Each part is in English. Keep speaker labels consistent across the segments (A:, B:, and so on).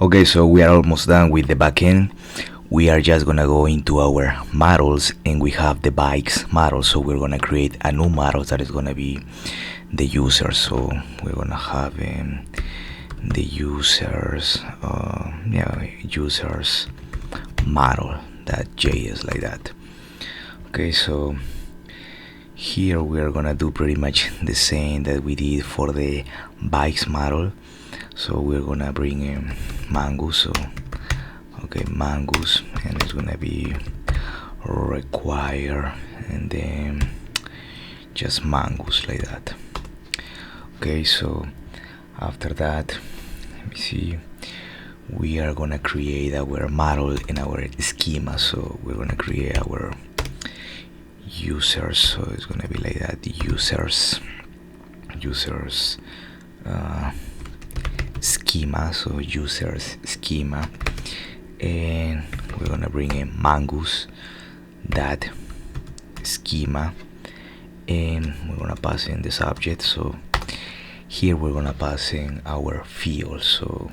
A: Okay, so we are almost done with the backend. We are just gonna go into our models, and we have the bikes model, so we're gonna create a new model that is gonna be the user. So we're gonna have the users users model.js, like that. Okay, so here we are gonna do pretty much the same that we did for the bikes model. So we're gonna bring in Mongoose. So okay, Mongoose, and it's gonna be require, and then just Mongoose, like that. Okay, so after that, let me see, we are gonna create our model in our schema. So we're gonna create our users, so it's gonna be like that, users schema. So users schema, and we're gonna bring in Mongoose that schema, and we're gonna pass in the subject. So here we're gonna pass in our field. So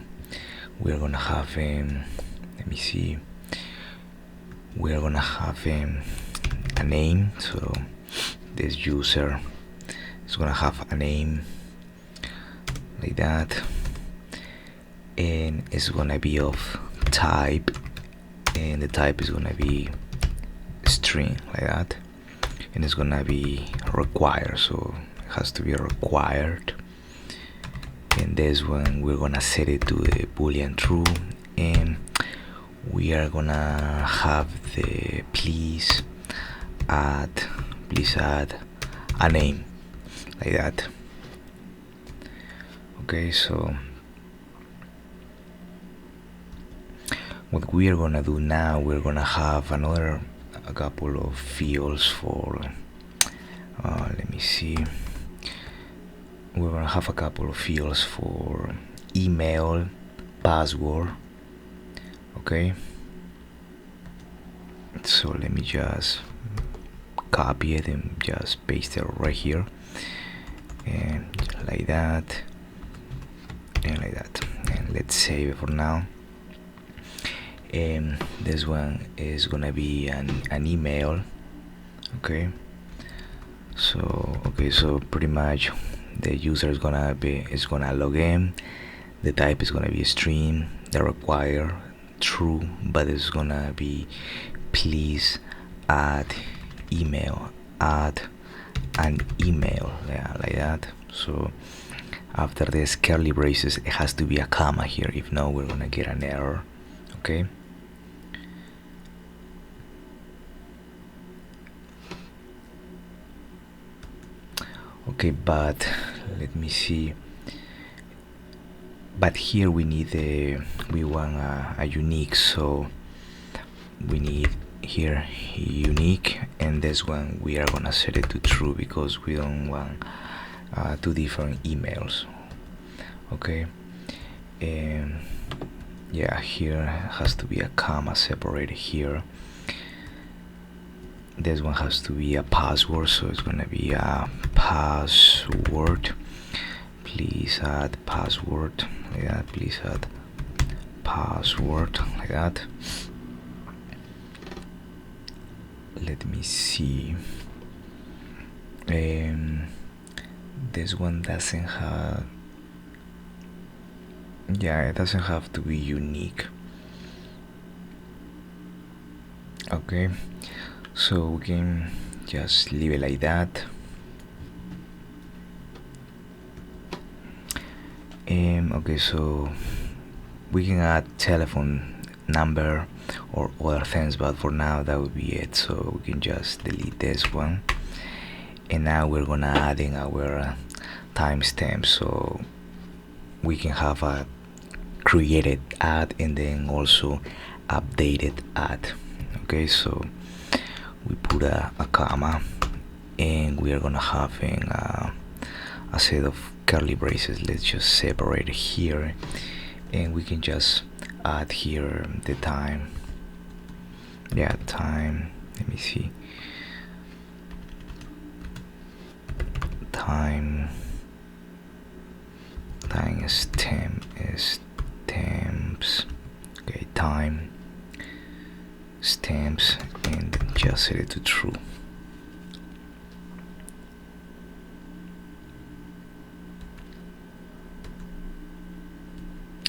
A: we're gonna have let me see, we're gonna have a name. So this user is gonna have a name, like that, and it's gonna be of type, and the type is gonna be string, like that, and it's gonna be required, so it has to be required. And this one we're gonna set it to the boolean true, and we are gonna have the please add a name, like that. Okay, so what we are gonna do now, we're gonna have a couple of fields for let me see, we're gonna have a couple of fields for email, password. Okay, so let me just copy it and just paste it right here, and like that, and like that, and let's save it for now. And this one is gonna be an email. Okay, so pretty much the user is gonna log in, the type is gonna be a string, the require true, but it's gonna be please add an email, yeah, like that. So after this curly braces, it has to be a comma here, if not we're gonna get an error. Okay, okay, but let me see, but here we want a unique, so we need here unique, and this one we are gonna set it to true because we don't want two different emails. Okay, and yeah, here has to be a comma separated here. This one has to be a password, so it's gonna be a password, please add password, like that, please add password, like that. Let me see, this one doesn't have, yeah, it doesn't have to be unique. Okay, so we can just leave it like that. Okay, so we can add telephone number or other things, but for now that would be it. So we can just delete this one, and now we're gonna add in our timestamp, so we can have a created ad and then also updated ad. Okay, so we put a comma, and we are gonna have a set of curly braces. Let's just separate it here, and we can just add here the time. Yeah, time, let me see, time is temps, time stamps and just set it to true.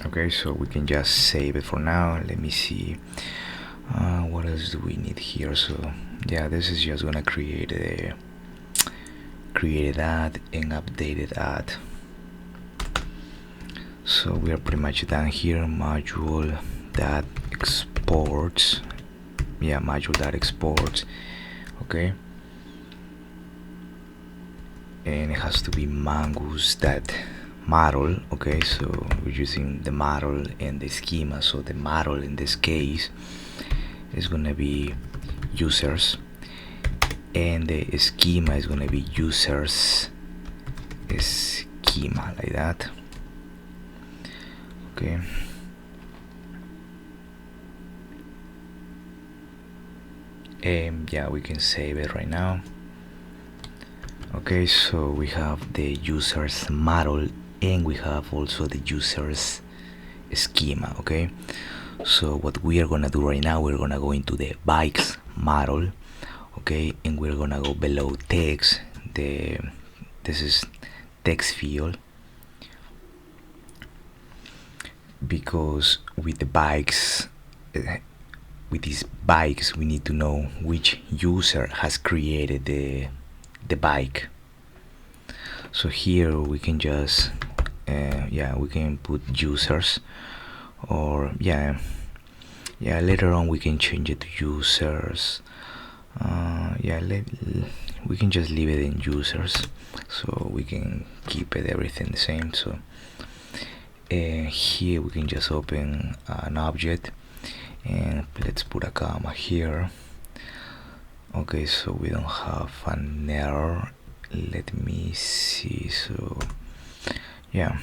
A: Okay, so we can just save it for now. Let me see what else do we need here. So yeah, this is just gonna create that and updated that. So we are pretty much done here. Module that exports, yeah, module that exports. Okay, and it has to be Mongoose that model. Okay, so we're using the model and the schema. So the model in this case is gonna be users, and the schema is gonna be users schema, like that. Okay, and yeah, we can save it right now. Okay, so we have the users model and we have also the users schema. Okay, so what we are gonna do right now, we're gonna go into the bikes model. Okay, and we're gonna go below text. This is text field, because with the bikes, with these bikes, we need to know which user has created the bike. So here we can just yeah, we can put users, or yeah, later on we can change it to users. Yeah, we can just leave it in users, so we can keep it everything the same. So here we can just open an object and let's put a comma here. Okay, so we don't have an error. Let me see. So yeah,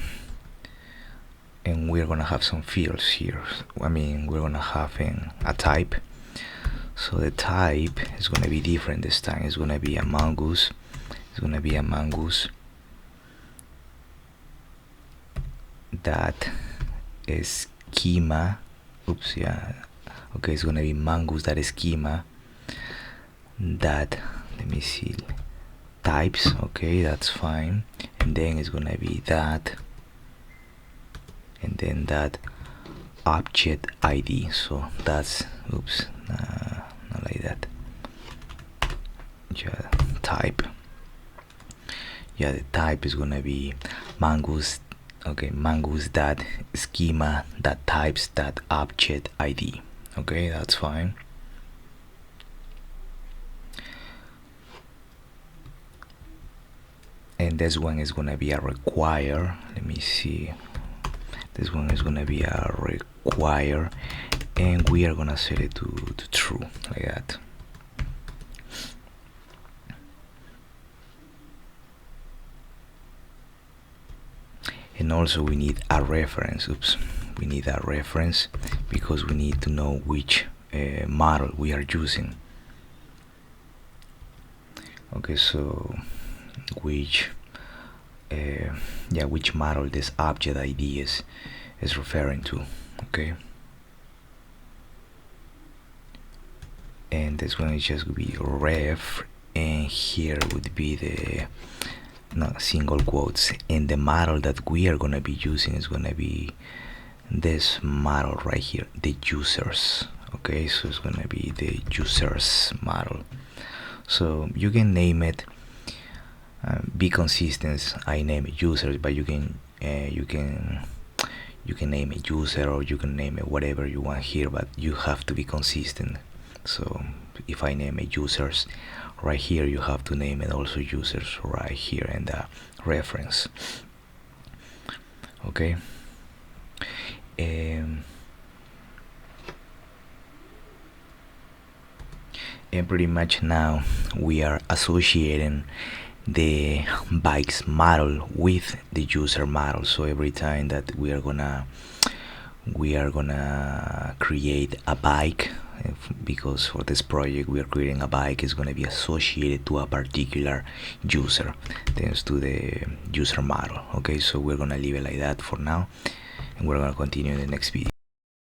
A: and we're gonna have some fields here. I mean, we're gonna have a type. So the type is gonna be different this time. It's gonna be a Mongoose. It's gonna be a Mongoose that is schema. Oops, yeah. Okay, it's gonna be Mongoose that is schema that, let me see, types. Okay, that's fine. And then it's gonna be that, and then that object ID. So that's, oops, not like that. Yeah, type. Yeah, the type is gonna be Mongoose. Okay, Mongoose that schema that types that object ID. Okay, that's fine. And this one is gonna be a require. Let me see. This one is gonna be a require, and we are gonna set it to true, like that. And also we need a reference. Oops, we need a reference because we need to know which model we are using. Okay, so which which model this object ID is referring to. Okay, and this one is just going to be ref, and here would be the single quotes, and the model that we are going to be using is going to be this model right here, the users. Okay, so it's going to be the users model. So you can name it, be consistent. I name it users, but you can name it user, or you can name it whatever you want here, but you have to be consistent. So if I name it users right here, you have to name it also users right here in the reference. Okay, and pretty much now we are associating the bikes model with the user model. So every time that we are gonna create a bike, because for this project we are creating a bike, is going to be associated to a particular user, thanks to the user model. Okay, so we're going to leave it like that for now, and we're going to continue in the next video.